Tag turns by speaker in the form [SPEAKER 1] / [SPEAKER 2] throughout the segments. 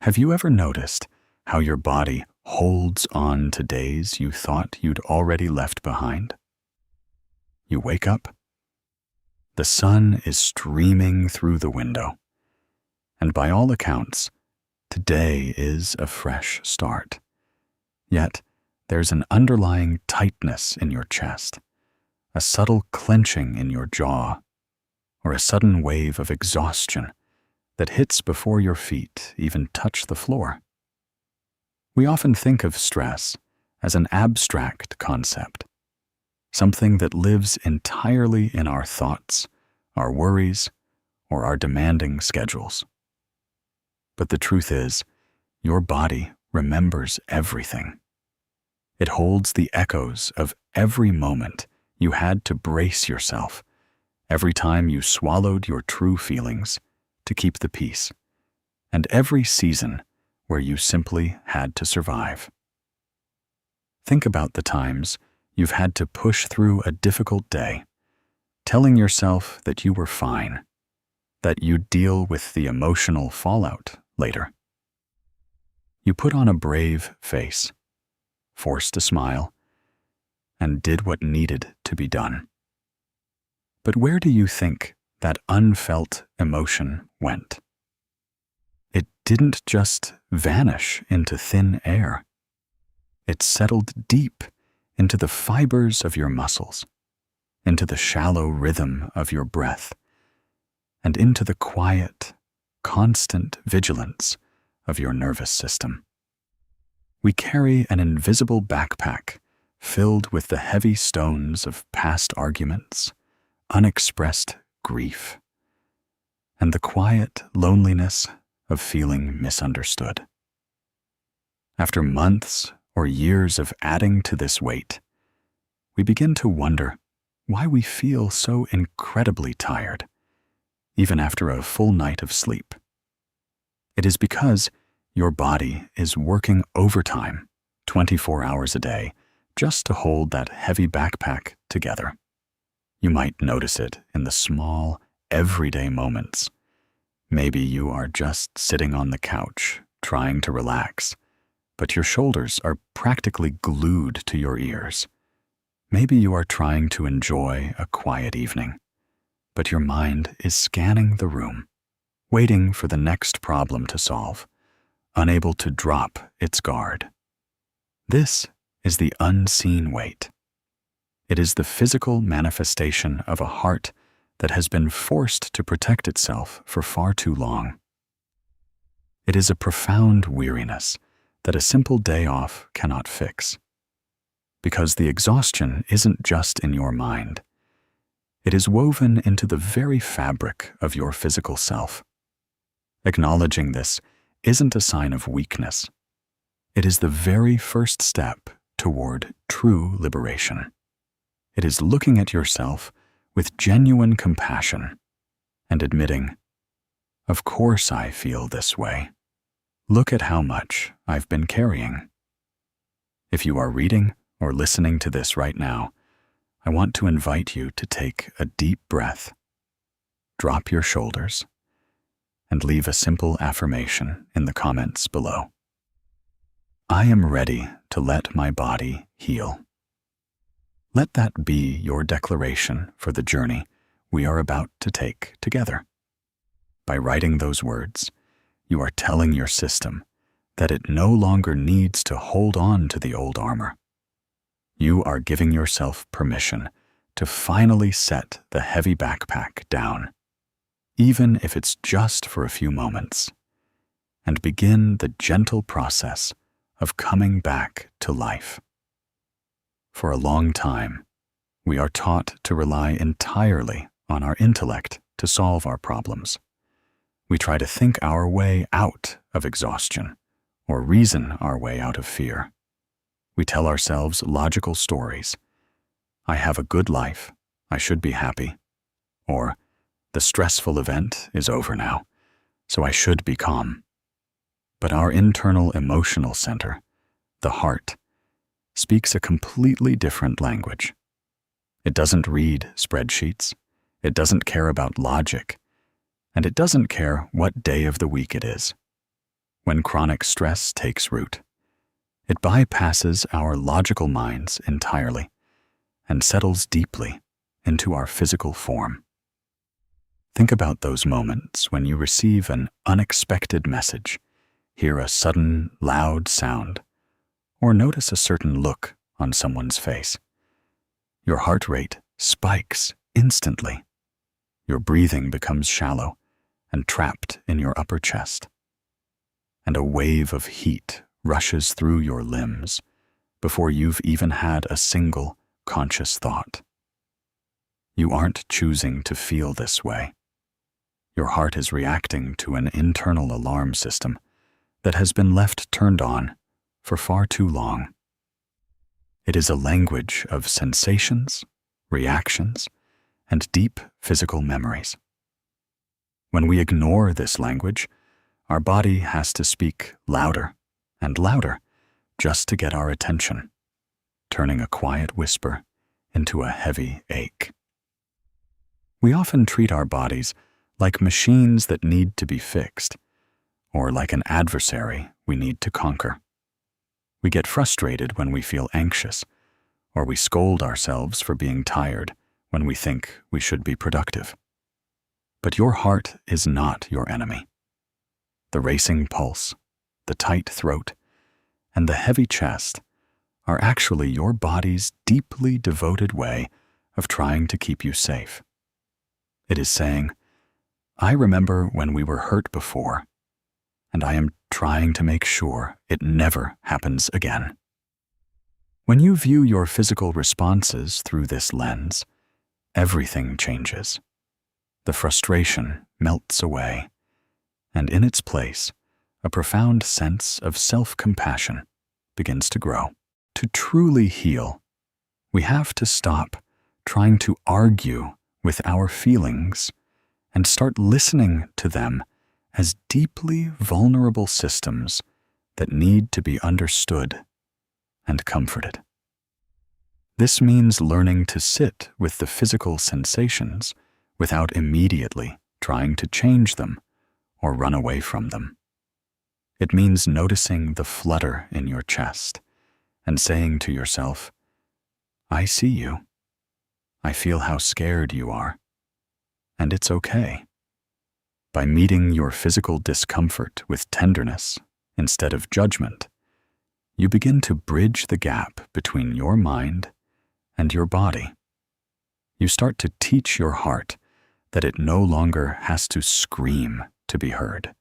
[SPEAKER 1] Have you ever noticed how your body holds on to days you thought you'd already left behind? You wake up, the sun is streaming through the window, and by all accounts, today is a fresh start. Yet, there's an underlying tightness in your chest, a subtle clenching in your jaw, or a sudden wave of exhaustion that hits before your feet even touch the floor. We often think of stress as an abstract concept, something that lives entirely in our thoughts, our worries, or our demanding schedules. But the truth is, your body remembers everything. It holds the echoes of every moment you had to brace yourself, every time you swallowed your true feelings to keep the peace, and every season where you simply had to survive. Think about the times you've had to push through a difficult day, telling yourself that you were fine, that you'd deal with the emotional fallout later. You put on a brave face, forced a smile, and did what needed to be done. But where do you think that unfelt emotion went? It didn't just vanish into thin air. It settled deep into the fibers of your muscles, into the shallow rhythm of your breath, and into the quiet, constant vigilance of your nervous system. We carry an invisible backpack filled with the heavy stones of past arguments, unexpressed grief, and the quiet loneliness of feeling misunderstood. After months or years of adding to this weight, we begin to wonder why we feel so incredibly tired, even after a full night of sleep. It is because your body is working overtime 24 hours a day just to hold that heavy backpack together. You might notice it in the small, everyday moments. Maybe you are just sitting on the couch, trying to relax, but your shoulders are practically glued to your ears. Maybe you are trying to enjoy a quiet evening, but your mind is scanning the room, waiting for the next problem to solve, unable to drop its guard. This is the unseen weight. It is the physical manifestation of a heart that has been forced to protect itself for far too long. It is a profound weariness that a simple day off cannot fix. Because the exhaustion isn't just in your mind. It is woven into the very fabric of your physical self. Acknowledging this isn't a sign of weakness. It is the very first step toward true liberation. It is looking at yourself with genuine compassion and admitting, "Of course I feel this way. Look at how much I've been carrying." If you are reading or listening to this right now, I want to invite you to take a deep breath, drop your shoulders, and leave a simple affirmation in the comments below. I am ready to let my body heal. Let that be your declaration for the journey we are about to take together. By writing those words, you are telling your system that it no longer needs to hold on to the old armor. You are giving yourself permission to finally set the heavy backpack down, even if it's just for a few moments, and begin the gentle process of coming back to life. For a long time, we are taught to rely entirely on our intellect to solve our problems. We try to think our way out of exhaustion or reason our way out of fear. We tell ourselves logical stories. I have a good life, I should be happy. Or, the stressful event is over now, so I should be calm. But our internal emotional center, the heart, speaks a completely different language. It doesn't read spreadsheets, it doesn't care about logic, and it doesn't care what day of the week it is. when chronic stress takes root. It bypasses our logical minds entirely and settles deeply into our physical form. Think about those moments when you receive an unexpected message, hear a sudden, loud sound, or notice a certain look on someone's face. Your heart rate spikes instantly. Your breathing becomes shallow and trapped in your upper chest. And a wave of heat rushes through your limbs before you've even had a single conscious thought. You aren't choosing to feel this way. Your heart is reacting to an internal alarm system that has been left turned on for far too long. It is a language of sensations, reactions, and deep physical memories. When we ignore this language, our body has to speak louder and louder just to get our attention, turning a quiet whisper into a heavy ache. We often treat our bodies like machines that need to be fixed, or like an adversary we need to conquer. We get frustrated when we feel anxious, or we scold ourselves for being tired when we think we should be productive. But your heart is not your enemy. The racing pulse, the tight throat, and the heavy chest are actually your body's deeply devoted way of trying to keep you safe. It is saying, I remember when we were hurt before, and I am trying to make sure it never happens again. When you view your physical responses through this lens, everything changes. The frustration melts away, and in its place, a profound sense of self-compassion begins to grow. To truly heal, we have to stop trying to argue with our feelings and start listening to them as deeply vulnerable systems that need to be understood and comforted. This means learning to sit with the physical sensations without immediately trying to change them or run away from them. It means noticing the flutter in your chest and saying to yourself, I see you. I feel how scared you are. And it's okay. By meeting your physical discomfort with tenderness instead of judgment, you begin to bridge the gap between your mind and your body. You start to teach your heart that it no longer has to scream to be heard,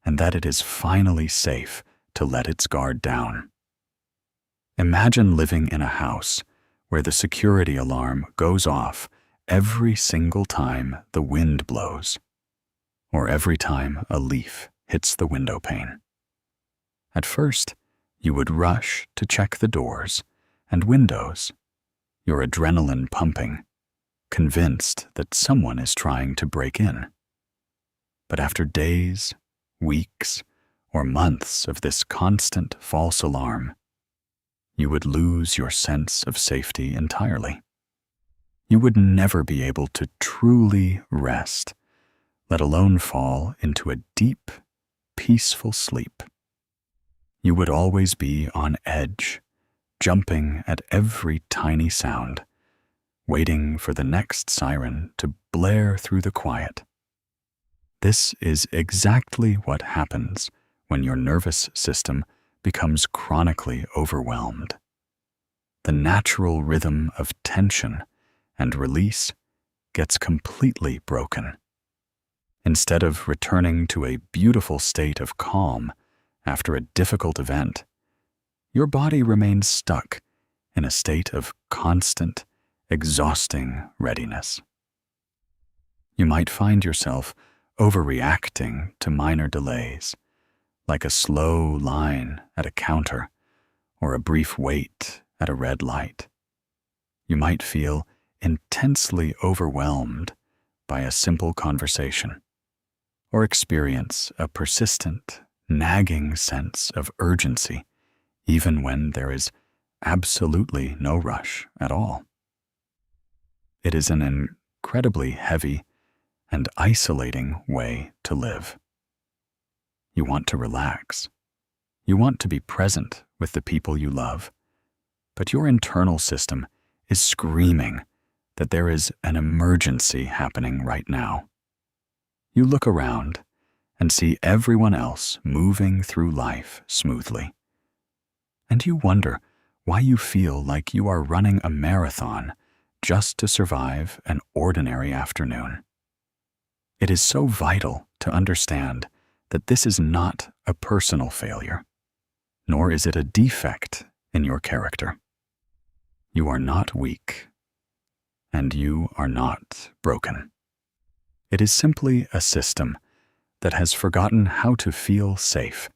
[SPEAKER 1] and that it is finally safe to let its guard down. Imagine living in a house where the security alarm goes off every single time the wind blows, or every time a leaf hits the window pane. At first, you would rush to check the doors and windows, your adrenaline pumping, convinced that someone is trying to break in. But after days, weeks, or months of this constant false alarm, you would lose your sense of safety entirely. You would never be able to truly rest, let alone fall into a deep, peaceful sleep. You would always be on edge, jumping at every tiny sound, waiting for the next siren to blare through the quiet. This is exactly what happens when your nervous system becomes chronically overwhelmed. The natural rhythm of tension and release gets completely broken. Instead of returning to a beautiful state of calm after a difficult event, your body remains stuck in a state of constant, exhausting readiness. You might find yourself overreacting to minor delays, like a slow line at a counter or a brief wait at a red light. You might feel intensely overwhelmed by a simple conversation, or experience a persistent, nagging sense of urgency even when there is absolutely no rush at all. It is an incredibly heavy and isolating way to live. You want to relax. You want to be present with the people you love. But your internal system is screaming that there is an emergency happening right now. You look around and see everyone else moving through life smoothly. And you wonder why you feel like you are running a marathon just to survive an ordinary afternoon. It is so vital to understand that this is not a personal failure, nor is it a defect in your character. You are not weak, and you are not broken. It is simply a system that has forgotten how to feel safe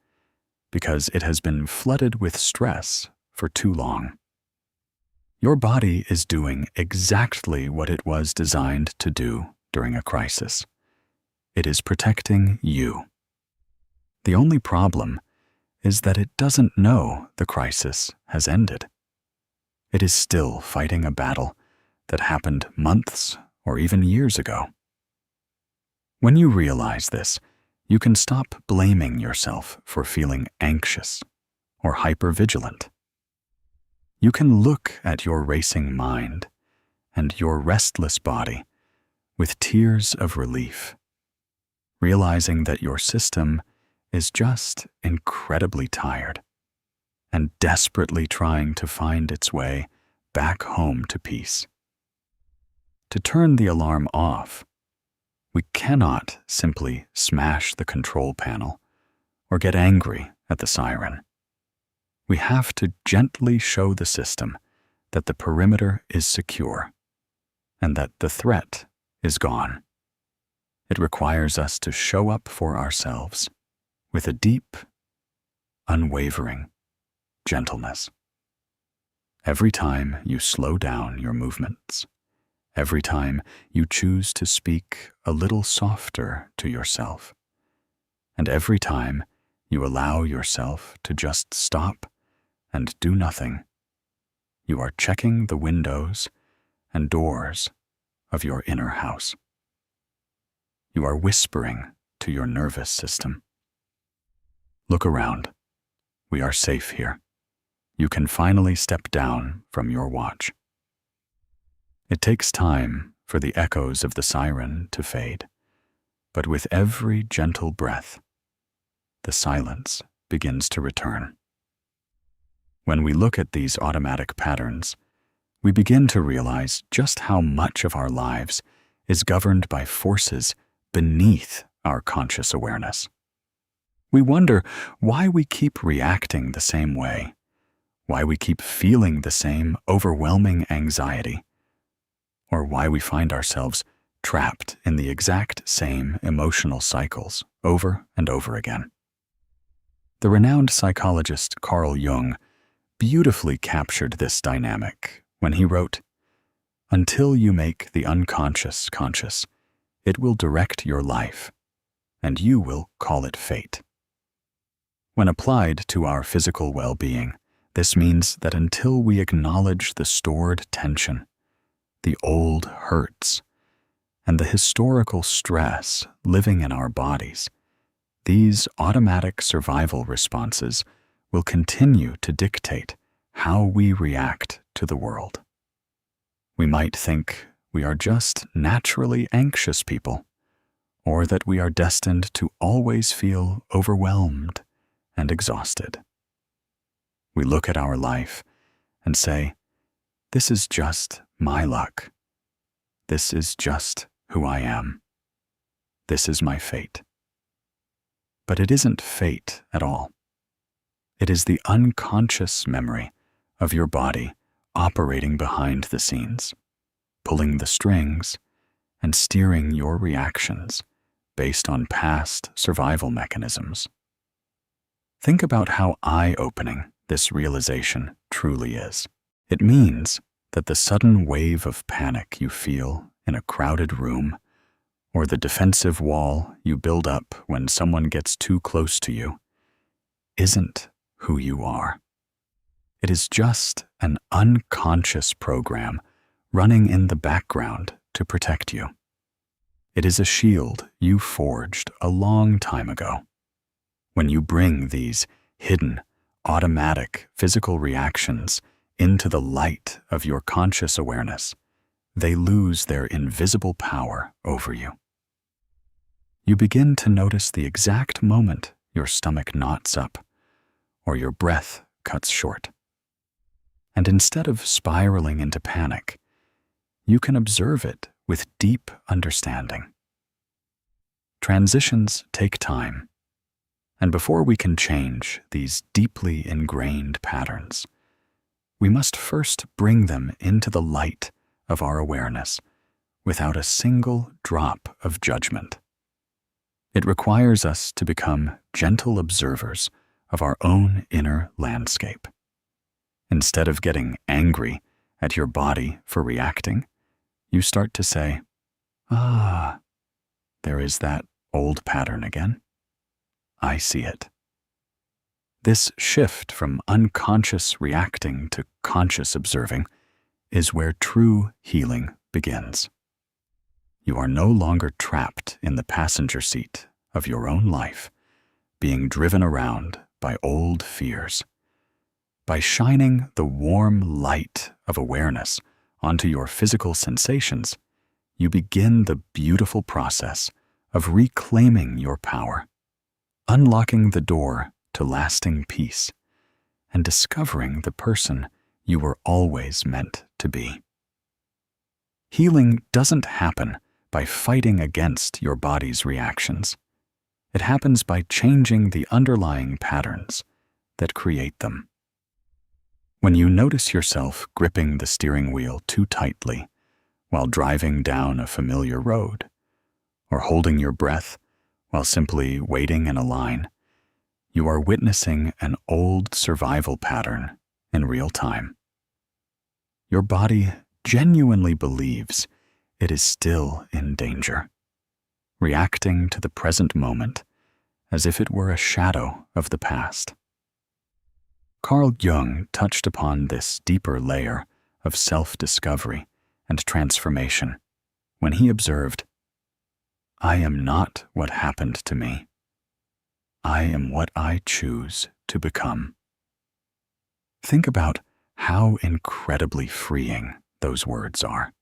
[SPEAKER 1] because it has been flooded with stress for too long. Your body is doing exactly what it was designed to do during a crisis. It is protecting you. The only problem is that it doesn't know the crisis has ended. It is still fighting a battle that happened months or even years ago. When you realize this, you can stop blaming yourself for feeling anxious or hypervigilant. You can look at your racing mind and your restless body with tears of relief, realizing that your system is just incredibly tired and desperately trying to find its way back home to peace. To turn the alarm off, we cannot simply smash the control panel or get angry at the siren. We have to gently show the system that the perimeter is secure and that the threat is gone. It requires us to show up for ourselves with a deep, unwavering gentleness. Every time you slow down your movements, every time you choose to speak a little softer to yourself, and every time you allow yourself to just stop and do nothing, you are checking the windows and doors of your inner house. You are whispering to your nervous system. Look around. We are safe here. You can finally step down from your watch. It takes time for the echoes of the siren to fade, but with every gentle breath, the silence begins to return. When we look at these automatic patterns, we begin to realize just how much of our lives is governed by forces beneath our conscious awareness. We wonder why we keep reacting the same way, why we keep feeling the same overwhelming anxiety, or why we find ourselves trapped in the exact same emotional cycles over and over again. The renowned psychologist Carl Jung beautifully captured this dynamic when he wrote, "Until you make the unconscious conscious, it will direct your life, and you will call it fate." When applied to our physical well-being, this means that until we acknowledge the stored tension, the old hurts, and the historical stress living in our bodies, these automatic survival responses will continue to dictate how we react to the world. We might think we are just naturally anxious people, or that we are destined to always feel overwhelmed and exhausted. We look at our life and say, "This is just my luck. This is just who I am. This is my fate." But it isn't fate at all. It is the unconscious memory of your body operating behind the scenes, pulling the strings and steering your reactions based on past survival mechanisms. Think about how eye-opening this realization truly is. It means that the sudden wave of panic you feel in a crowded room, or the defensive wall you build up when someone gets too close to you, isn't who you are. It is just an unconscious program running in the background to protect you. It is a shield you forged a long time ago. When you bring these hidden, automatic physical reactions into the light of your conscious awareness, they lose their invisible power over you. You begin to notice the exact moment your stomach knots up or your breath cuts short. And instead of spiraling into panic, you can observe it with deep understanding. Transitions take time, and before we can change these deeply ingrained patterns, we must first bring them into the light of our awareness without a single drop of judgment. It requires us to become gentle observers of our own inner landscape. Instead of getting angry at your body for reacting, you start to say, there is that old pattern again. I see it. This shift from unconscious reacting to conscious observing is where true healing begins. You are no longer trapped in the passenger seat of your own life, being driven around by old fears. By shining the warm light of awareness onto your physical sensations, you begin the beautiful process of reclaiming your power, unlocking the door to lasting peace, and discovering the person you were always meant to be. Healing doesn't happen by fighting against your body's reactions. It happens by changing the underlying patterns that create them. When you notice yourself gripping the steering wheel too tightly while driving down a familiar road, or holding your breath while simply waiting in a line, you are witnessing an old survival pattern in real time. Your body genuinely believes it is still in danger, reacting to the present moment as if it were a shadow of the past. Carl Jung touched upon this deeper layer of self-discovery and transformation when he observed, "I am not what happened to me. I am what I choose to become." Think about how incredibly freeing those words are.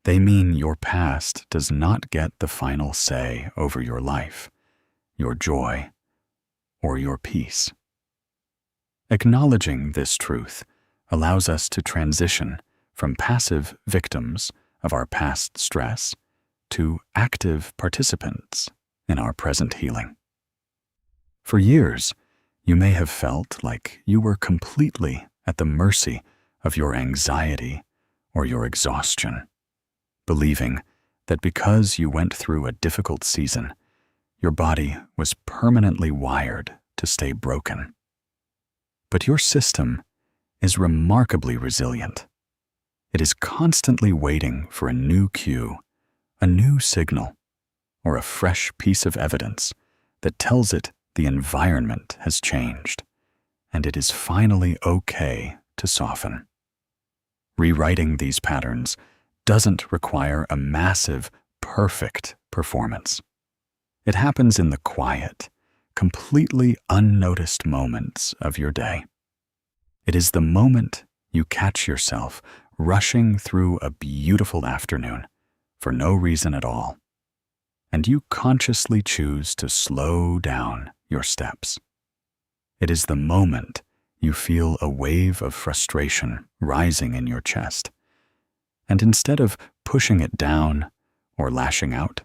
[SPEAKER 1] They mean your past does not get the final say over your life, your joy, or your peace. Acknowledging this truth allows us to transition from passive victims of our past stress to active participants in our present healing. For years, you may have felt like you were completely at the mercy of your anxiety or your exhaustion, believing that because you went through a difficult season, your body was permanently wired to stay broken. But your system is remarkably resilient. It is constantly waiting for a new cue, a new signal, or a fresh piece of evidence that tells it the environment has changed, and it is finally okay to soften. Rewriting these patterns doesn't require a massive, perfect performance. It happens in the quiet, completely unnoticed moments of your day. It is the moment you catch yourself rushing through a beautiful afternoon for no reason at all, and you consciously choose to slow down your steps. It is the moment you feel a wave of frustration rising in your chest, and instead of pushing it down or lashing out,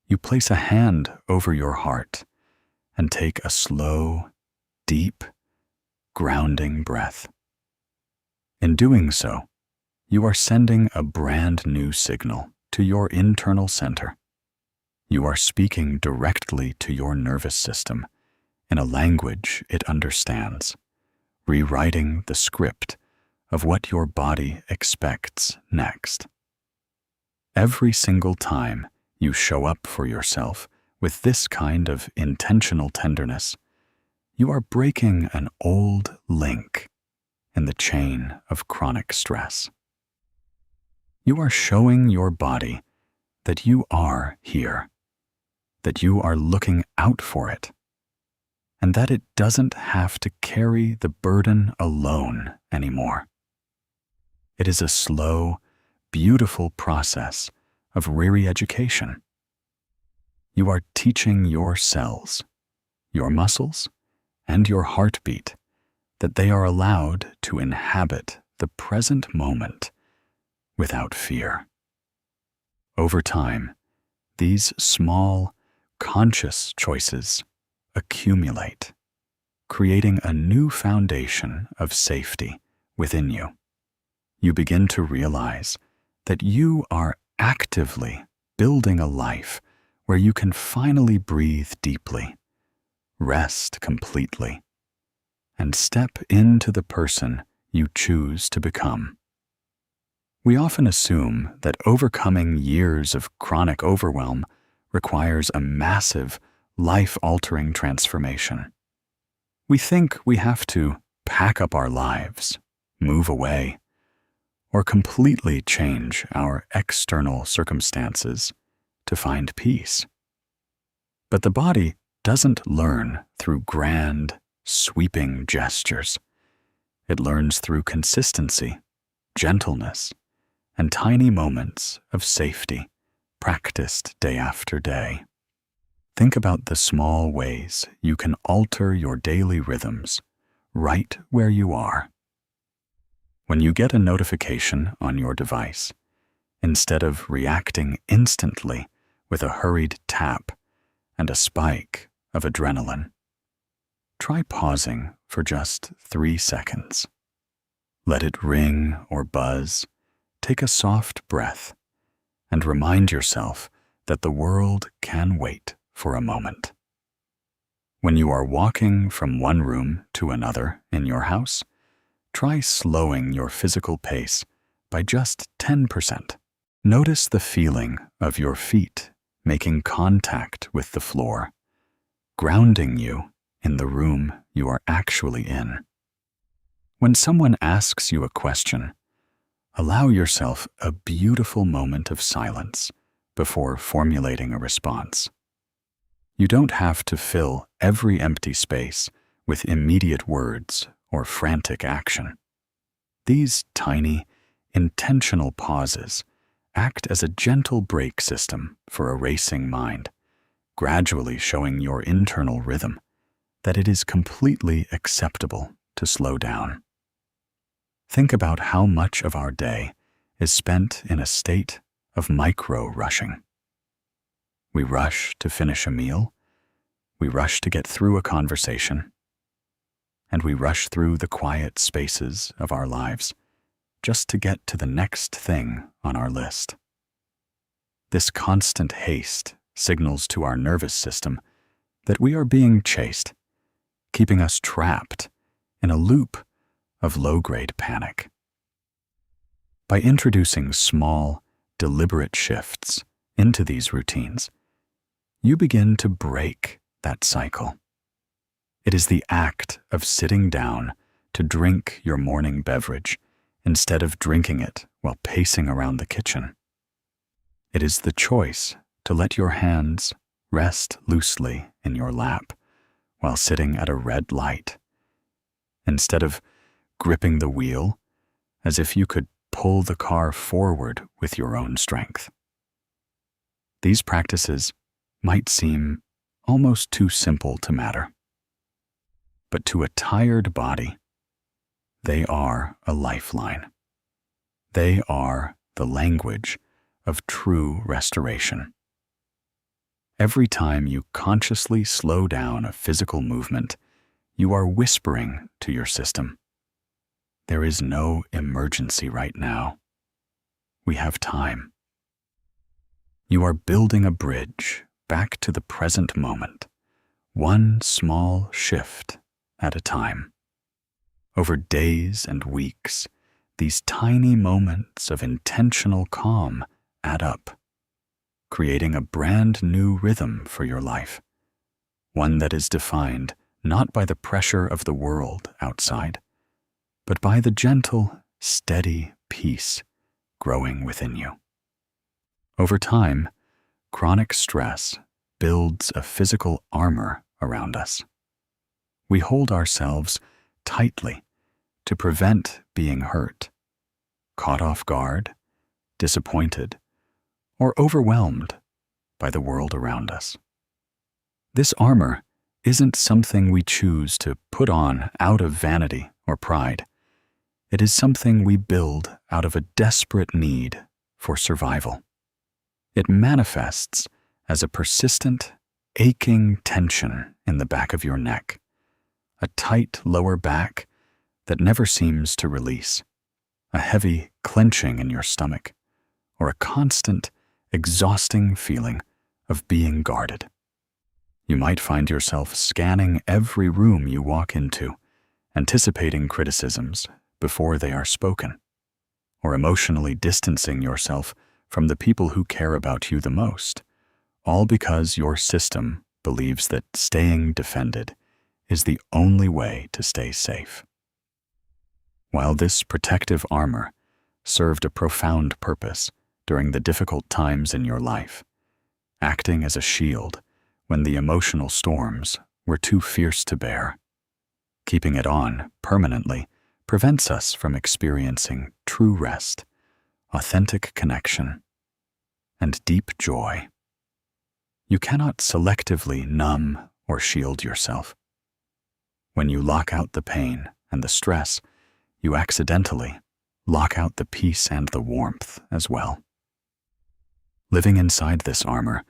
[SPEAKER 1] you place a hand over your heart and take a slow, deep, grounding breath. In doing so, you are sending a brand new signal to your internal center. You are speaking directly to your nervous system in a language it understands, rewriting the script of what your body expects next. Every single time you show up for yourself with this kind of intentional tenderness, you are breaking an old link in the chain of chronic stress. You are showing your body that you are here, that you are looking out for it, and that it doesn't have to carry the burden alone anymore. It is a slow, beautiful process of re-education. You are teaching your cells, your muscles, and your heartbeat that they are allowed to inhabit the present moment without fear. Over time, these small, conscious choices accumulate, creating a new foundation of safety within you. You begin to realize that you are actively building a life where you can finally breathe deeply, rest completely, and step into the person you choose to become. We often assume that overcoming years of chronic overwhelm requires a massive, life-altering transformation. We think we have to pack up our lives, move away, or completely change our external circumstances to find peace. But the body doesn't learn through grand, sweeping gestures. It learns through consistency, gentleness, and tiny moments of safety practiced day after day. Think about the small ways you can alter your daily rhythms right where you are. When you get a notification on your device, instead of reacting instantly with a hurried tap and a spike of adrenaline, try pausing for just 3 seconds. Let it ring or buzz, take a soft breath, and remind yourself that the world can wait for a moment. When you are walking from one room to another in your house, try slowing your physical pace by just 10%. Notice the feeling of your feet making contact with the floor, grounding you in the room you are actually in. When someone asks you a question, allow yourself a beautiful moment of silence before formulating a response. You don't have to fill every empty space with immediate words or frantic action. These tiny, intentional pauses act as a gentle brake system for a racing mind, gradually showing your internal rhythm that it is completely acceptable to slow down. Think about how much of our day is spent in a state of micro-rushing. We rush to finish a meal, we rush to get through a conversation, and we rush through the quiet spaces of our lives just to get to the next thing on our list. This constant haste signals to our nervous system that we are being chased, keeping us trapped in a loop of low-grade panic. By introducing small, deliberate shifts into these routines, you begin to break that cycle. It is the act of sitting down to drink your morning beverage instead of drinking it while pacing around the kitchen. It is the choice to let your hands rest loosely in your lap while sitting at a red light, instead of gripping the wheel as if you could pull the car forward with your own strength. These practices might seem almost too simple to matter, but to a tired body, they are a lifeline. They are the language of true restoration. Every time you consciously slow down a physical movement, you are whispering to your system, "There is no emergency right now. We have time." You are building a bridge back to the present moment, one small shift at a time. Over days and weeks, these tiny moments of intentional calm add up, creating a brand new rhythm for your life, one that is defined not by the pressure of the world outside, but by the gentle, steady peace growing within you. Over time, chronic stress builds a physical armor around us. we hold ourselves tightly to prevent being hurt, caught off guard, disappointed, or overwhelmed by the world around us. This armor isn't something we choose to put on out of vanity or pride. It is something we build out of a desperate need for survival. It manifests as a persistent, aching tension in the back of your neck, a tight lower back that never seems to release, a heavy clenching in your stomach, or a constant, exhausting feeling of being guarded. You might find yourself scanning every room you walk into, anticipating criticisms before they are spoken, or emotionally distancing yourself from the people who care about you the most, all because your system believes that staying defended is the only way to stay safe. While this protective armor served a profound purpose during the difficult times in your life, acting as a shield when the emotional storms were too fierce to bear, keeping it on permanently prevents us from experiencing true rest, authentic connection, and deep joy. You cannot selectively numb or shield yourself. When you lock out the pain and the stress, you accidentally lock out the peace and the warmth as well. Living inside this armor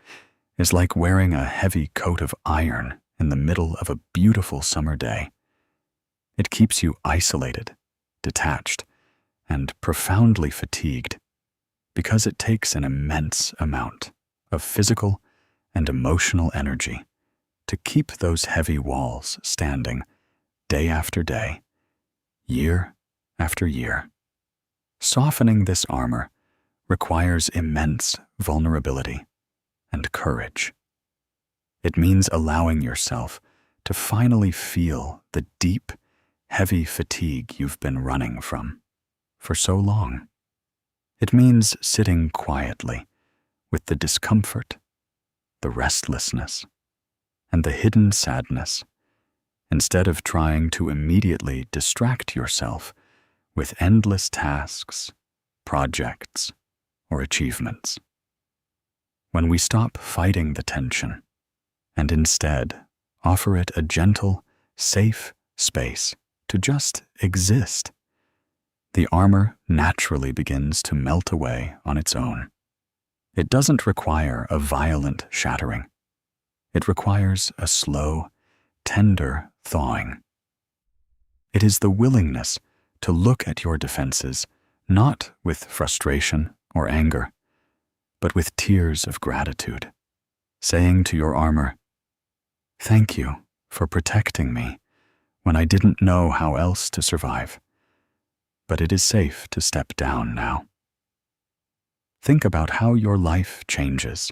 [SPEAKER 1] is like wearing a heavy coat of iron in the middle of a beautiful summer day. It keeps you isolated, detached, and profoundly fatigued because it takes an immense amount of physical and emotional energy to keep those heavy walls standing day after day, year after year. Softening this armor requires immense vulnerability and courage. It means allowing yourself to finally feel the deep, heavy fatigue you've been running from for so long. It means sitting quietly with the discomfort, the restlessness, and the hidden sadness, instead of trying to immediately distract yourself with endless tasks, projects, or achievements. When we stop fighting the tension and instead offer it a gentle, safe space to just exist, the armor naturally begins to melt away on its own. It doesn't require a violent shattering. It requires a slow, tender thawing. It is the willingness to look at your defenses not with frustration or anger, but with tears of gratitude, saying to your armor, "Thank you for protecting me when I didn't know how else to survive, but it is safe to step down now." Think about how your life changes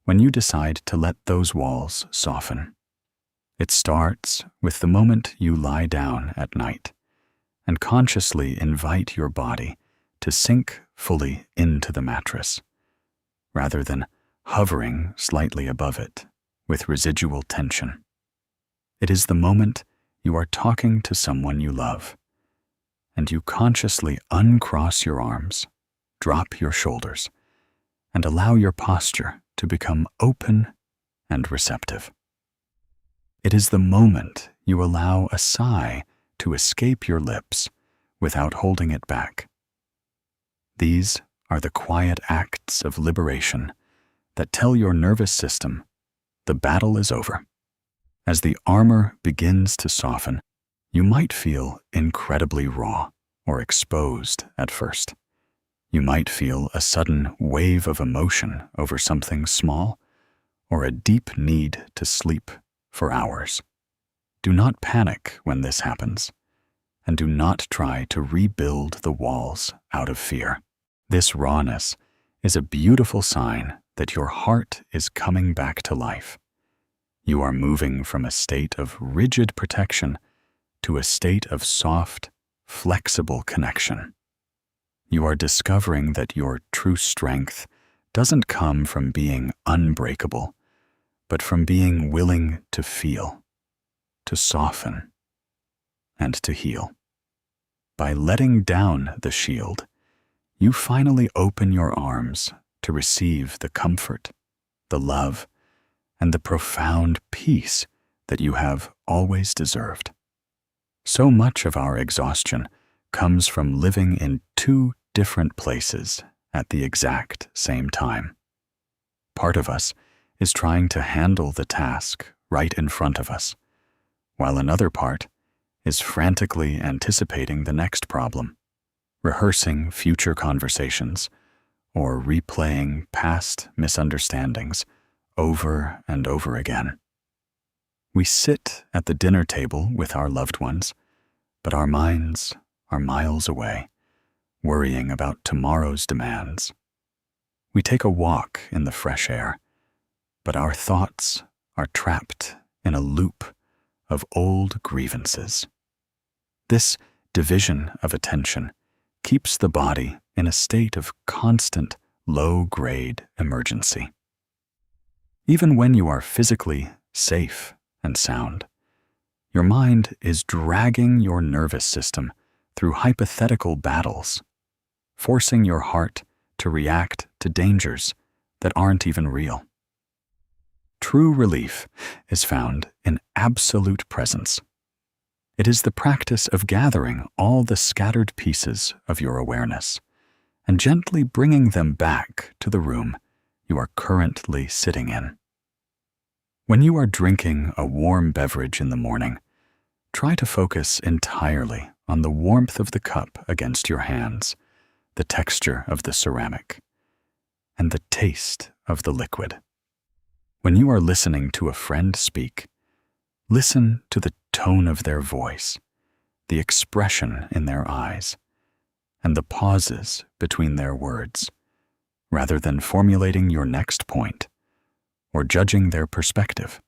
[SPEAKER 1] when you decide to let those walls soften. It starts with the moment you lie down at night and consciously invite your body to sink fully into the mattress, rather than hovering slightly above it with residual tension. It is the moment you are talking to someone you love, and you consciously uncross your arms, drop your shoulders, and allow your posture to become open and receptive. It is the moment you allow a sigh to escape your lips without holding it back. These are the quiet acts of liberation that tell your nervous system the battle is over. As the armor begins to soften, you might feel incredibly raw or exposed at first. You might feel a sudden wave of emotion over something small or a deep need to sleep for hours. Do not panic when this happens, and do not try to rebuild the walls out of fear. This rawness is a beautiful sign that your heart is coming back to life. You are moving from a state of rigid protection to a state of soft, flexible connection. You are discovering that your true strength doesn't come from being unbreakable, but from being willing to feel, to soften, and to heal. By letting down the shield, you finally open your arms to receive the comfort, the love, and the profound peace that you have always deserved. So much of our exhaustion comes from living in two different places at the exact same time. Part of us is trying to handle the task right in front of us, while another part is frantically anticipating the next problem, rehearsing future conversations, or replaying past misunderstandings over and over again. We sit at the dinner table with our loved ones, but our minds are miles away, worrying about tomorrow's demands. We take a walk in the fresh air, but our thoughts are trapped in a loop of old grievances. This division of attention keeps the body in a state of constant low-grade emergency. Even when you are physically safe and sound, your mind is dragging your nervous system through hypothetical battles, forcing your heart to react to dangers that aren't even real. True relief is found in absolute presence. It is the practice of gathering all the scattered pieces of your awareness and gently bringing them back to the room you are currently sitting in. When you are drinking a warm beverage in the morning, try to focus entirely on the warmth of the cup against your hands, the texture of the ceramic, and the taste of the liquid. When you are listening to a friend speak, listen to the tone of their voice, the expression in their eyes, and the pauses between their words, rather than formulating your next point or judging their perspective.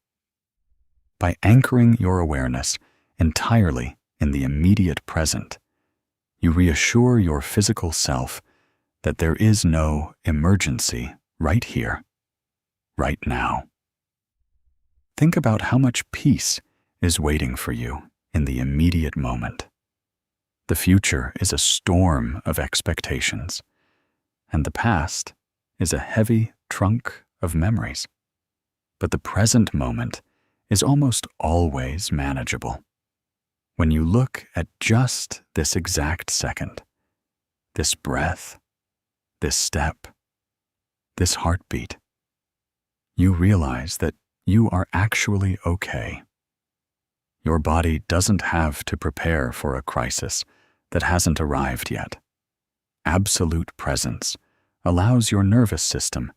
[SPEAKER 1] By anchoring your awareness entirely in the immediate present, you reassure your physical self that there is no emergency right here, right now. Think about how much peace is waiting for you in the immediate moment. The future is a storm of expectations, and the past is a heavy trunk of memories. But the present moment is almost always manageable. When you look at just this exact second, this breath, this step, this heartbeat, you realize that you are actually okay. Your body doesn't have to prepare for a crisis that hasn't arrived yet. Absolute presence allows your nervous system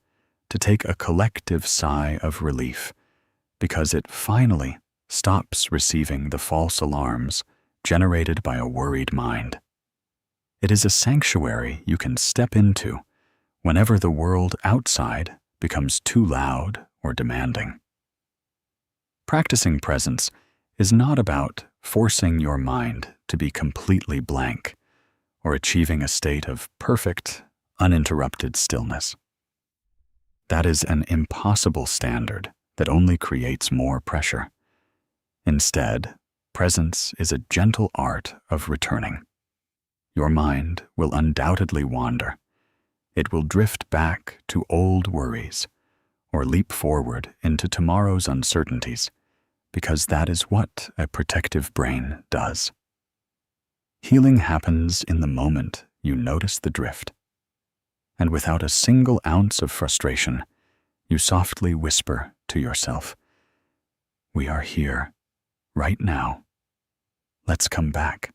[SPEAKER 1] to take a collective sigh of relief because it finally stops receiving the false alarms generated by a worried mind. It is a sanctuary you can step into whenever the world outside becomes too loud or demanding. Practicing presence is not about forcing your mind to be completely blank or achieving a state of perfect, uninterrupted stillness. That is an impossible standard that only creates more pressure. Instead, presence is a gentle art of returning. Your mind will undoubtedly wander. It will drift back to old worries or leap forward into tomorrow's uncertainties, because that is what a protective brain does. Healing happens in the moment you notice the drift, and without a single ounce of frustration, you softly whisper to yourself, "We are here, right now. Let's come back."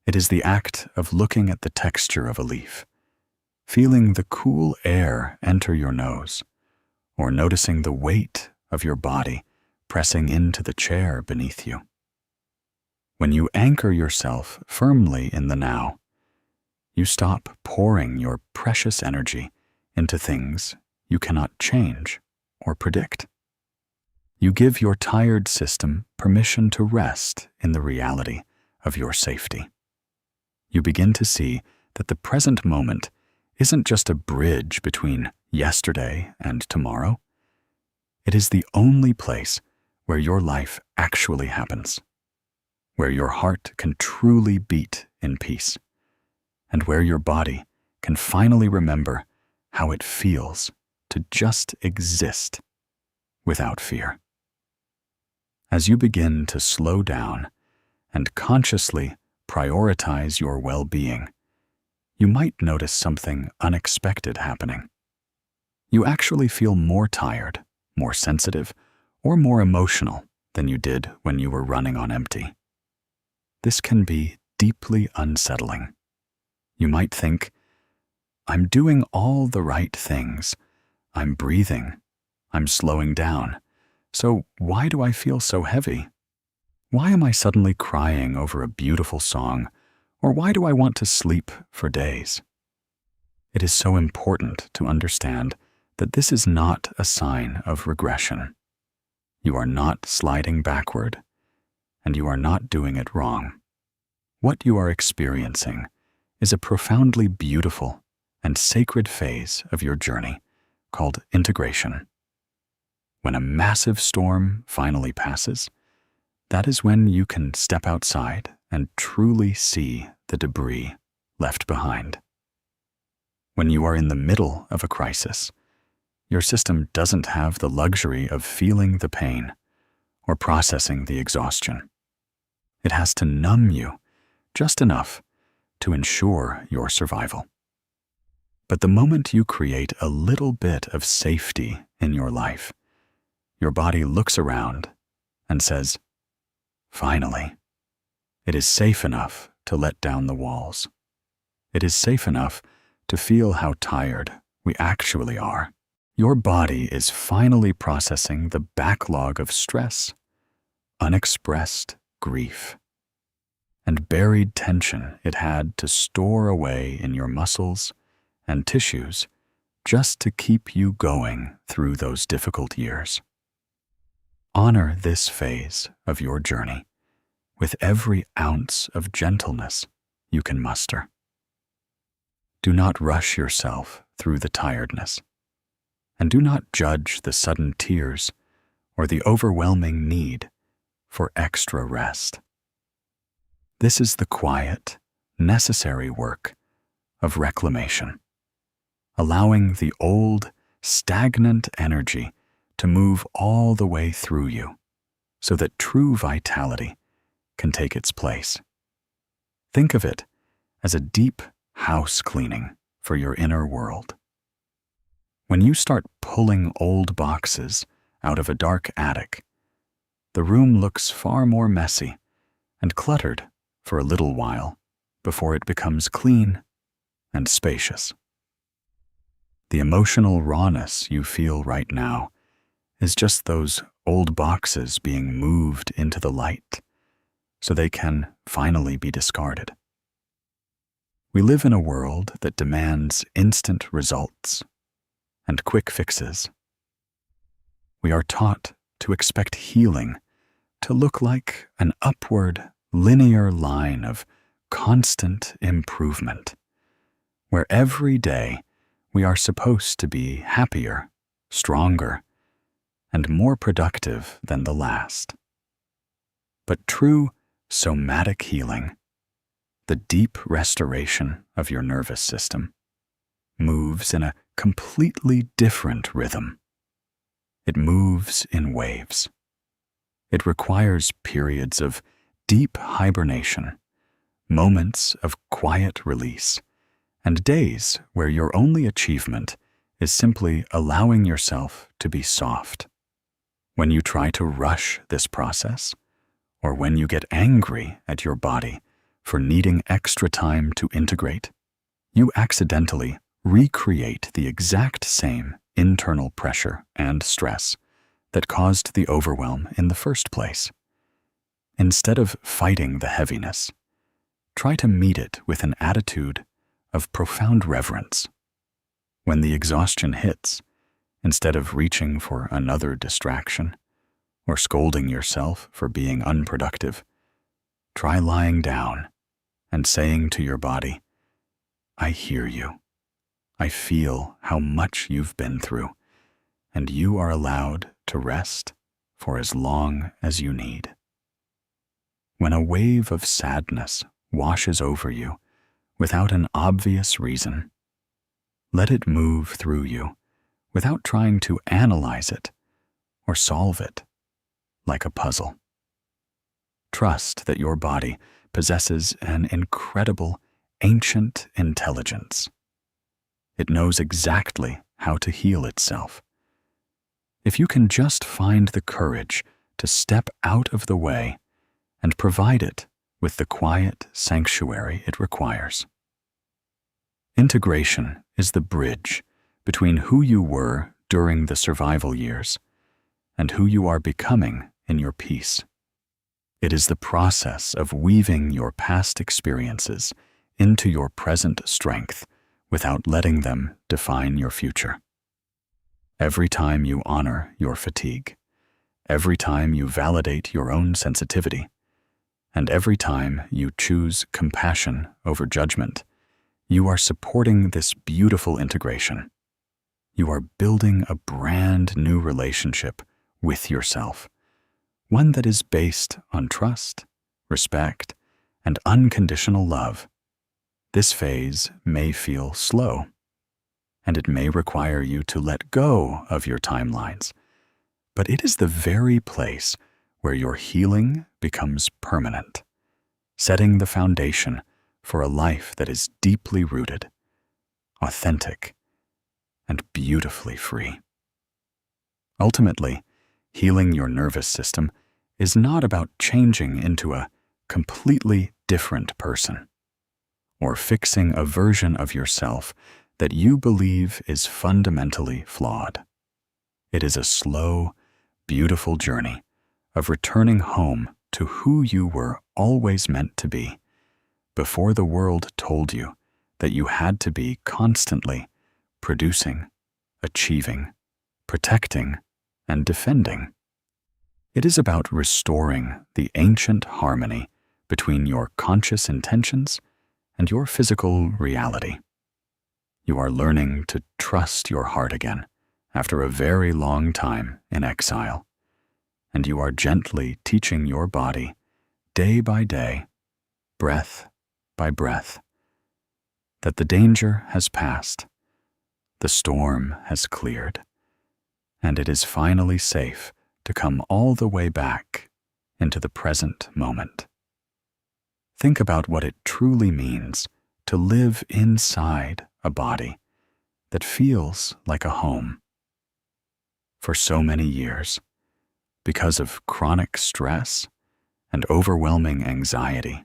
[SPEAKER 1] It is the act of looking at the texture of a leaf, feeling the cool air enter your nose, or noticing the weight of your body pressing into the chair beneath you. When you anchor yourself firmly in the now, you stop pouring your precious energy into things you cannot change or predict. You give your tired system permission to rest in the reality of your safety. You begin to see that the present moment isn't just a bridge between yesterday and tomorrow. It is the only place where your life actually happens, where your heart can truly beat in peace, and where your body can finally remember how it feels to just exist without fear. As you begin to slow down and consciously prioritize your well-being, you might notice something unexpected happening. You actually feel more tired, more sensitive, or more emotional than you did when you were running on empty. This can be deeply unsettling. You might think, I'm doing all the right things. I'm breathing. I'm slowing down. So why do I feel so heavy? Why am I suddenly crying over a beautiful song? Or why do I want to sleep for days? It is so important to understand that this is not a sign of regression. You are not sliding backward, and you are not doing it wrong. What you are experiencing is a profoundly beautiful and sacred phase of your journey called integration. When a massive storm finally passes, that is when you can step outside and truly see the debris left behind. When you are in the middle of a crisis, your system doesn't have the luxury of feeling the pain or processing the exhaustion. It has to numb you just enough to ensure your survival. But the moment you create a little bit of safety in your life, your body looks around and says, finally, it is safe enough to let down the walls. It is safe enough to feel how tired we actually are. Your body is finally processing the backlog of stress, unexpressed grief, and buried tension it had to store away in your muscles and tissues just to keep you going through those difficult years. Honor this phase of your journey with every ounce of gentleness you can muster. Do not rush yourself through the tiredness, and do not judge the sudden tears or the overwhelming need for extra rest. This is the quiet, necessary work of reclamation, allowing the old, stagnant energy to move all the way through you so that true vitality can take its place. Think of it as a deep house cleaning for your inner world. When you start pulling old boxes out of a dark attic, the room looks far more messy and cluttered for a little while before it becomes clean and spacious. The emotional rawness you feel right now is just those old boxes being moved into the light so they can finally be discarded. We live in a world that demands instant results and quick fixes. We are taught to expect healing to look like an upward, linear line of constant improvement, where every day we are supposed to be happier, stronger, and more productive than the last. But true somatic healing, the deep restoration of your nervous system, moves in a completely different rhythm. It moves in waves. It requires periods of deep hibernation, moments of quiet release, and days where your only achievement is simply allowing yourself to be soft. When you try to rush this process, or when you get angry at your body for needing extra time to integrate, you accidentally recreate the exact same internal pressure and stress that caused the overwhelm in the first place. Instead of fighting the heaviness, try to meet it with an attitude of profound reverence. When the exhaustion hits, instead of reaching for another distraction or scolding yourself for being unproductive, try lying down and saying to your body, I hear you. I feel how much you've been through, and you are allowed to rest for as long as you need. when a wave of sadness washes over you without an obvious reason, let it move through you without trying to analyze it or solve it like a puzzle. Trust that your body possesses an incredible, ancient intelligence. It knows exactly how to heal itself. If you can just find the courage to step out of the way and provide it with the quiet sanctuary it requires. Integration is the bridge between who you were during the survival years and who you are becoming in your peace. It is the process of weaving your past experiences into your present strength without letting them define your future. Every time you honor your fatigue, every time you validate your own sensitivity, and every time you choose compassion over judgment, you are supporting this beautiful integration. You are building a brand new relationship with yourself, one that is based on trust, respect, and unconditional love. This phase may feel slow, and it may require you to let go of your timelines, but it is the very place where your healing becomes permanent, setting the foundation for a life that is deeply rooted, authentic, and beautifully free. Ultimately, healing your nervous system is not about changing into a completely different person or fixing a version of yourself that you believe is fundamentally flawed. It is a slow, beautiful journey of returning home to who you were always meant to be, before the world told you that you had to be constantly producing, achieving, protecting, and defending. It is about restoring the ancient harmony between your conscious intentions and your physical reality. You are learning to trust your heart again after a very long time in exile, and you are gently teaching your body, day by day, breath by breath, that the danger has passed, the storm has cleared, and it is finally safe to come all the way back into the present moment. Think about what it truly means to live inside a body that feels like a home. For so many years, because of chronic stress and overwhelming anxiety,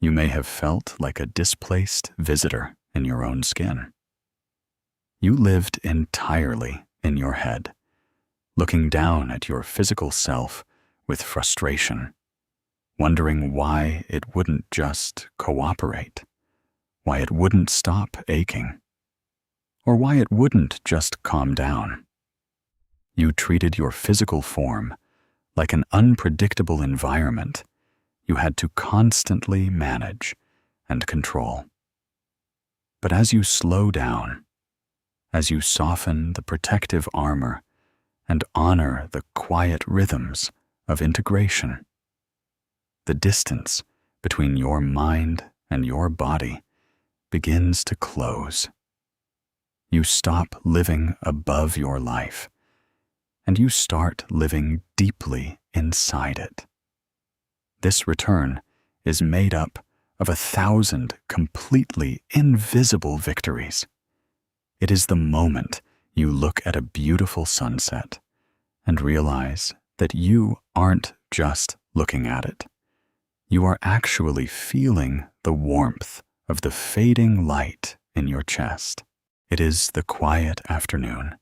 [SPEAKER 1] you may have felt like a displaced visitor in your own skin. You lived entirely in your head, looking down at your physical self with frustration, wondering why it wouldn't just cooperate, why it wouldn't stop aching, or why it wouldn't just calm down. You treated your physical form like an unpredictable environment you had to constantly manage and control. But as you slow down, as you soften the protective armor and honor the quiet rhythms of integration, the distance between your mind and your body begins to close. You stop living above your life, and you start living deeply inside it. This return is made up of 1,000 completely invisible victories. It is the moment you look at a beautiful sunset and realize that you aren't just looking at it. You are actually feeling the warmth of the fading light in your chest. It is the quiet afternoon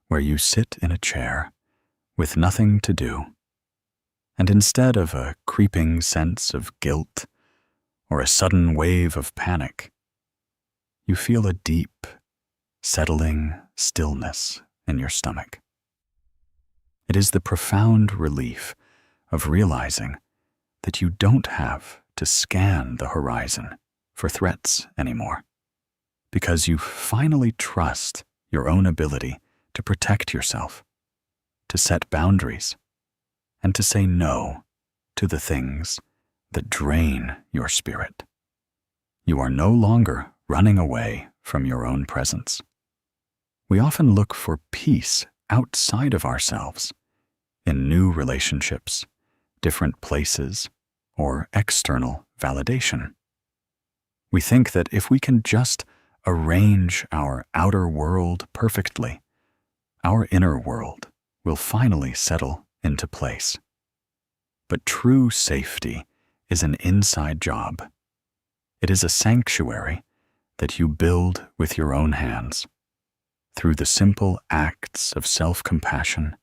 [SPEAKER 1] where you sit in a chair with nothing to do, and instead of a creeping sense of guilt or a sudden wave of panic, you feel a deep, settling stillness in your stomach. It is the profound relief of realizing that you don't have to scan the horizon for threats anymore, because you finally trust your own ability to protect yourself, to set boundaries, and to say no to the things that drain your spirit. You are no longer running away from your own presence. We often look for peace outside of ourselves, in new relationships, different places, or external validation. We think that if we can just arrange our outer world perfectly, our inner world will finally settle into place. But true safety is an inside job. It is a sanctuary that you build with your own hands, through the simple acts of self-compassion,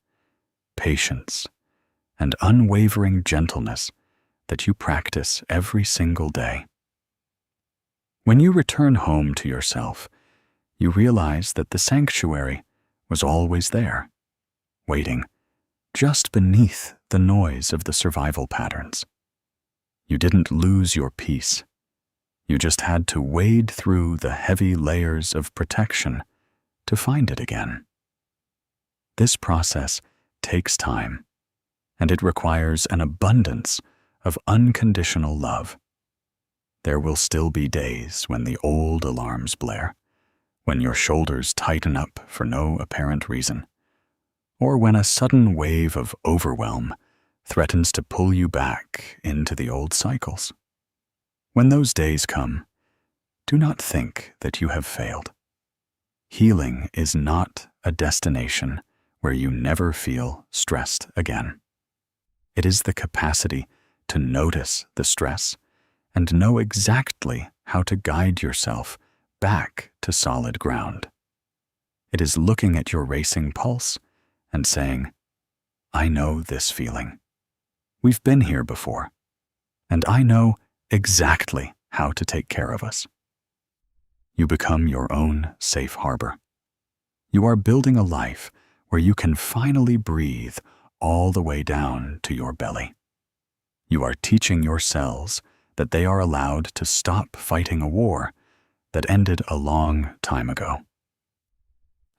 [SPEAKER 1] patience, and unwavering gentleness that you practice every single day. When you return home to yourself, you realize that the sanctuary was always there, waiting just beneath the noise of the survival patterns. You didn't lose your peace. You just had to wade through the heavy layers of protection to find it again. This process takes time, and it requires an abundance of unconditional love. There will still be days when the old alarms blare, when your shoulders tighten up for no apparent reason, or when a sudden wave of overwhelm threatens to pull you back into the old cycles. When those days come, do not think that you have failed. Healing is not a destination where you never feel stressed again. It is the capacity to notice the stress and know exactly how to guide yourself back to solid ground. It is looking at your racing pulse and saying, I know this feeling. We've been here before, and I know exactly how to take care of us. You become your own safe harbor. You are building a life where you can finally breathe all the way down to your belly. You are teaching your cells that they are allowed to stop fighting a war that ended a long time ago.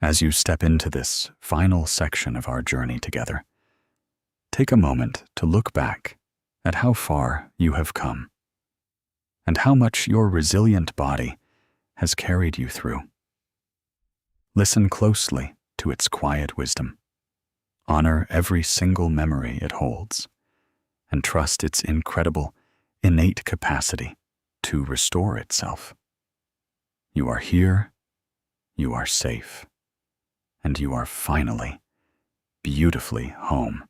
[SPEAKER 1] As you step into this final section of our journey together, take a moment to look back at how far you have come and how much your resilient body has carried you through. Listen closely to its quiet wisdom. Honor every single memory it holds, and trust its incredible, innate capacity to restore itself. You are here, you are safe, and you are finally, beautifully home.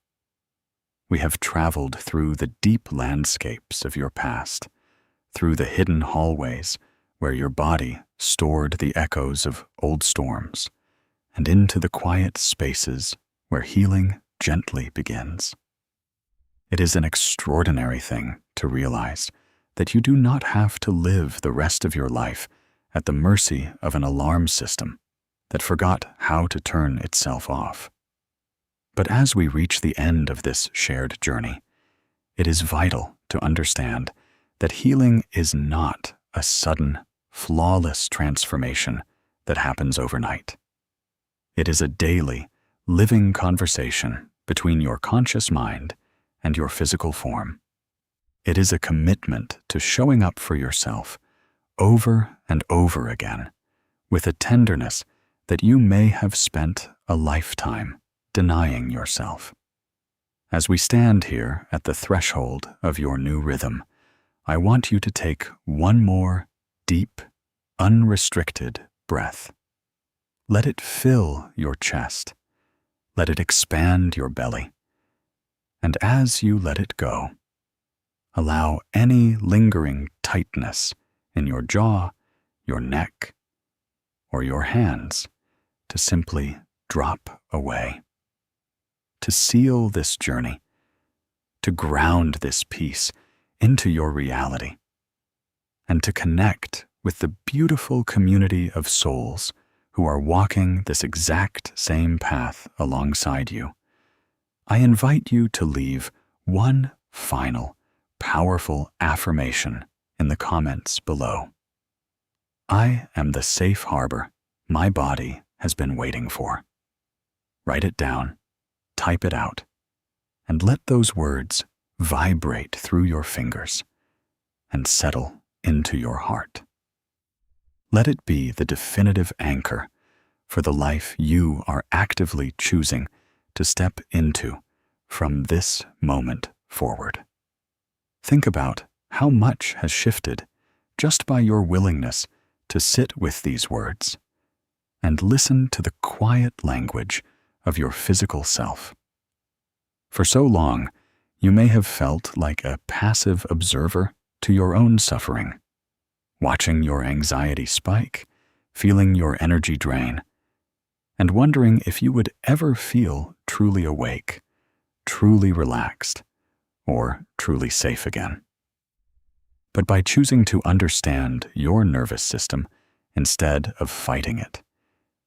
[SPEAKER 1] We have traveled through the deep landscapes of your past, through the hidden hallways where your body stored the echoes of old storms, and into the quiet spaces where healing gently begins. It is an extraordinary thing to realize that you do not have to live the rest of your life at the mercy of an alarm system that forgot how to turn itself off. But as we reach the end of this shared journey, it is vital to understand that healing is not a sudden, flawless transformation that happens overnight. It is a daily, living conversation between your conscious mind and your physical form. It is a commitment to showing up for yourself over and over again with a tenderness that you may have spent a lifetime denying yourself. As we stand here at the threshold of your new rhythm, I want you to take one more deep, unrestricted breath. Let it fill your chest. Let it expand your belly. And as you let it go, allow any lingering tightness in your jaw, your neck, or your hands to simply drop away. To seal this journey, to ground this piece into your reality, and to connect with the beautiful community of souls who are walking this exact same path alongside you, I invite you to leave one final, powerful affirmation in the comments below. I am the safe harbor my body has been waiting for. Write it down, type it out, and let those words vibrate through your fingers and settle into your heart. Let it be the definitive anchor for the life you are actively choosing to step into from this moment forward. Think about how much has shifted just by your willingness to sit with these words and listen to the quiet language of your physical self. For so long, you may have felt like a passive observer to your own suffering, watching your anxiety spike, feeling your energy drain, and wondering if you would ever feel truly awake, truly relaxed, or truly safe again. But by choosing to understand your nervous system instead of fighting it,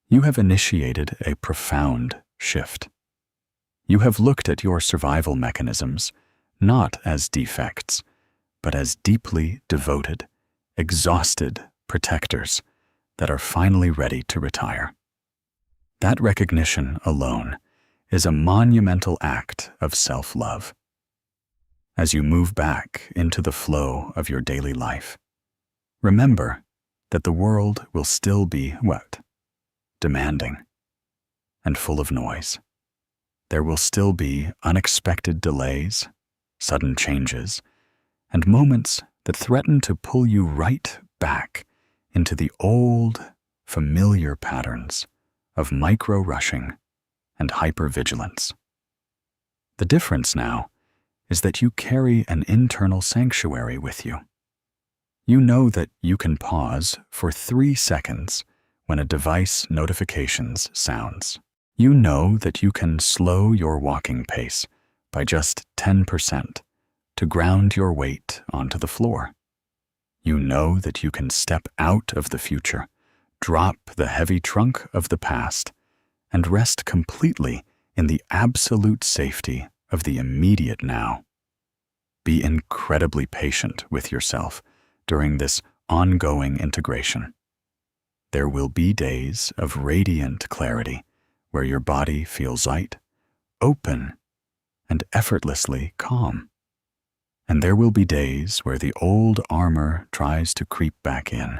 [SPEAKER 1] you have initiated a profound shift. You have looked at your survival mechanisms not as defects, but as deeply devoted, exhausted protectors that are finally ready to retire. That recognition alone is a monumental act of self-love. As you move back into the flow of your daily life, remember that the world will still be demanding and full of noise. There will still be unexpected delays, sudden changes, and moments that threaten to pull you right back into the old, familiar patterns of micro-rushing and hypervigilance. The difference now is that you carry an internal sanctuary with you. You know that you can pause for 3 seconds when a device notifications sounds. You know that you can slow your walking pace by just 10% to ground your weight onto the floor. You know that you can step out of the future, drop the heavy trunk of the past, and rest completely in the absolute safety of the immediate now. Be incredibly patient with yourself during this ongoing integration. There will be days of radiant clarity where your body feels light, open, and effortlessly calm. And there will be days where the old armor tries to creep back in,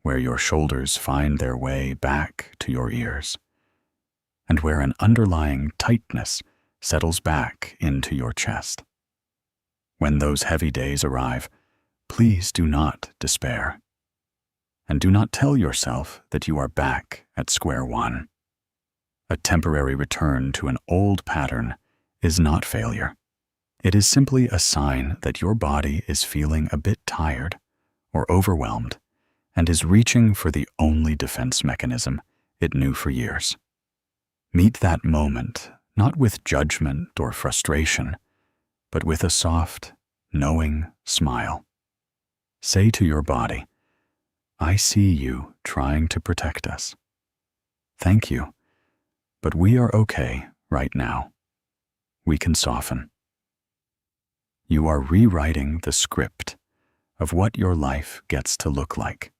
[SPEAKER 1] where your shoulders find their way back to your ears, and where an underlying tightness settles back into your chest. When those heavy days arrive, please do not despair. And do not tell yourself that you are back at square one. A temporary return to an old pattern is not failure. It is simply a sign that your body is feeling a bit tired or overwhelmed and is reaching for the only defense mechanism it knew for years. Meet that moment not with judgment or frustration, but with a soft, knowing smile. Say to your body, "I see you trying to protect us. Thank you, but we are okay right now. We can soften." You are rewriting the script of what your life gets to look like.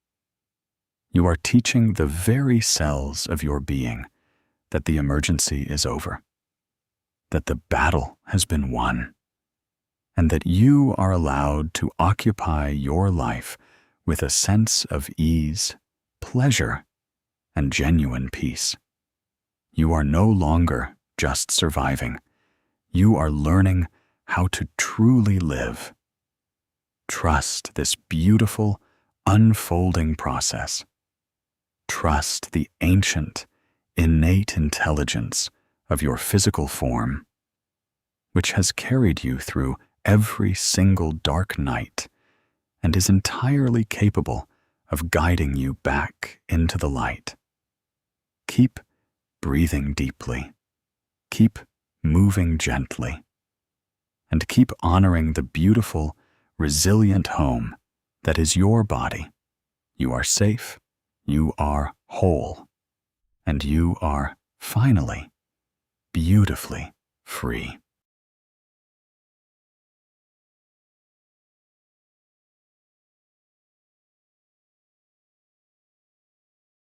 [SPEAKER 1] You are teaching the very cells of your being that the emergency is over, that the battle has been won, and that you are allowed to occupy your life with a sense of ease, pleasure, and genuine peace. You are no longer just surviving. You are learning how to truly live. Trust this beautiful, unfolding process. Trust the ancient, innate intelligence of your physical form, which has carried you through every single dark night and is entirely capable of guiding you back into the light. Keep breathing deeply. Keep moving gently. And keep honoring the beautiful, resilient home that is your body. You are safe, you are whole, and you are finally, beautifully free.